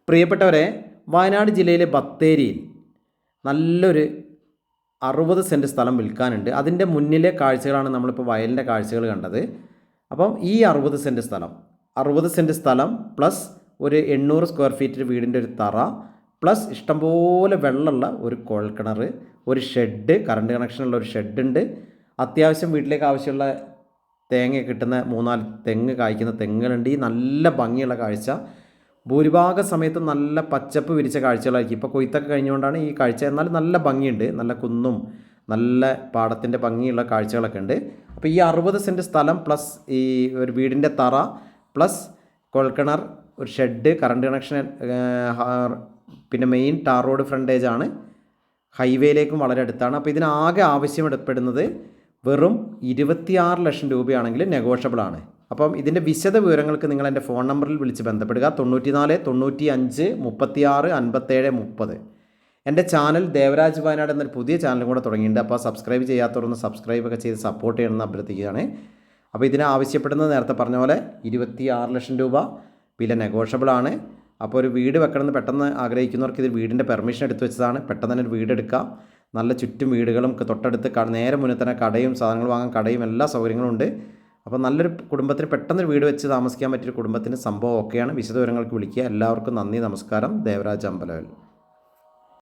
പ്രിയപ്പെട്ടവരെ, വയനാട് ജില്ലയിലെ ബത്തേരിയിൽ നല്ലൊരു 60 സെൻറ്റ് സ്ഥലം വിൽക്കാനുണ്ട്. അതിൻ്റെ മുന്നിലെ കാഴ്ചകളാണ് നമ്മളിപ്പോൾ വയലിൻ്റെ കാഴ്ചകൾ കണ്ടത്. അപ്പം ഈ 60 സെൻറ്റ് സ്ഥലം പ്ലസ് ഒരു 800 സ്ക്വയർ ഫീറ്റ് വീടിൻ്റെ ഒരു തറ പ്ലസ് ഇഷ്ടംപോലെ വെള്ളമുള്ള ഒരു കുഴൽക്കിണർ, ഒരു ഷെഡ്, കറണ്ട് കണക്ഷനുള്ള ഒരു ഷെഡുണ്ട്. അത്യാവശ്യം വീട്ടിലേക്ക് ആവശ്യമുള്ള തേങ്ങ കിട്ടുന്ന 3-4 തെങ്ങ് കായ്ക്കുന്ന തെങ്ങുകളുണ്ട്. ഈ നല്ല ഭംഗിയുള്ള കാഴ്ച ഭൂരിഭാഗ സമയത്തും നല്ല പച്ചപ്പ് വിരിച്ച കാഴ്ചകളായിരിക്കും. ഇപ്പോൾ കൊയ്ത്തൊക്കെ കഴിഞ്ഞുകൊണ്ടാണ് ഈ കാഴ്ച. എന്നാൽ നല്ല ഭംഗിയുണ്ട്, നല്ല കുന്നും നല്ല പാടത്തിൻ്റെ ഭംഗിയുള്ള കാഴ്ചകളൊക്കെ ഉണ്ട്. അപ്പോൾ ഈ 60 സെൻറ്റ് സ്ഥലം പ്ലസ് ഈ ഒരു വീടിൻ്റെ തറ പ്ലസ് കുഴൽക്കിണർ, ഒരു ഷെഡ്, കറണ്ട് കണക്ഷൻ, പിന്നെ മെയിൻ ടാർ റോഡ് ഫ്രണ്ടേജാണ്, ഹൈവേയിലേക്കും വളരെ അടുത്താണ്. അപ്പോൾ ഇതിനാകെ ആവശ്യപ്പെടുന്നത് വെറും 26 ലക്ഷം രൂപയാണെങ്കിൽ നെഗോഷ്യബിളാണ്. അപ്പം ഇതിൻ്റെ വിശദ വിവരങ്ങൾക്ക് നിങ്ങൾ എൻ്റെ ഫോൺ നമ്പറിൽ വിളിച്ച് ബന്ധപ്പെടുക. 94 95 36 57 30. എൻ്റെ ചാനൽ ദേവരാജ് വയനാട് എന്നൊരു പുതിയ ചാനലും കൂടെ തുടങ്ങിയിട്ടുണ്ട്. അപ്പോൾ സബ്സ്ക്രൈബ് ചെയ്യാത്തവരൊന്ന് സബ്സ്ക്രൈബ് ഒക്കെ ചെയ്ത് സപ്പോർട്ട് ചെയ്യണമെന്ന് അഭ്യർത്ഥിക്കുകയാണ്. അപ്പോൾ ഇതിന് ആവശ്യപ്പെടുന്നത് നേരത്തെ പറഞ്ഞ പോലെ 26 ലക്ഷം രൂപ, വില നെഗോഷ്യബിളാണ്. അപ്പോൾ ഒരു വീട് വെക്കണമെന്ന് പെട്ടെന്ന് ആഗ്രഹിക്കുന്നവർക്ക് ഇത് വീടിൻ്റെ പെർമിഷൻ എടുത്ത് വെച്ചതാണ്. പെട്ടെന്ന് തന്നെ ഒരു വീടെടുക്കാം. നല്ല ചുറ്റും വീടുകളും തൊട്ടടുത്ത് നേരെ മുന്നിൽ തന്നെ കടയും സാധനങ്ങൾ വാങ്ങാൻ കടയും എല്ലാ സൗകര്യങ്ങളും ഉണ്ട്. അപ്പോൾ നല്ലൊരു കുടുംബത്തിന് പെട്ടെന്ന് വീട് വെച്ച് താമസിക്കാൻ പറ്റിയൊരു കുടുംബത്തിന് സംഭവം ഒക്കെയാണ്. വിശദവിവരങ്ങൾക്ക് വിളിക്കുക. എല്ലാവർക്കും നന്ദി, നമസ്കാരം. ദേവരാജ് അമ്പലവയൽ.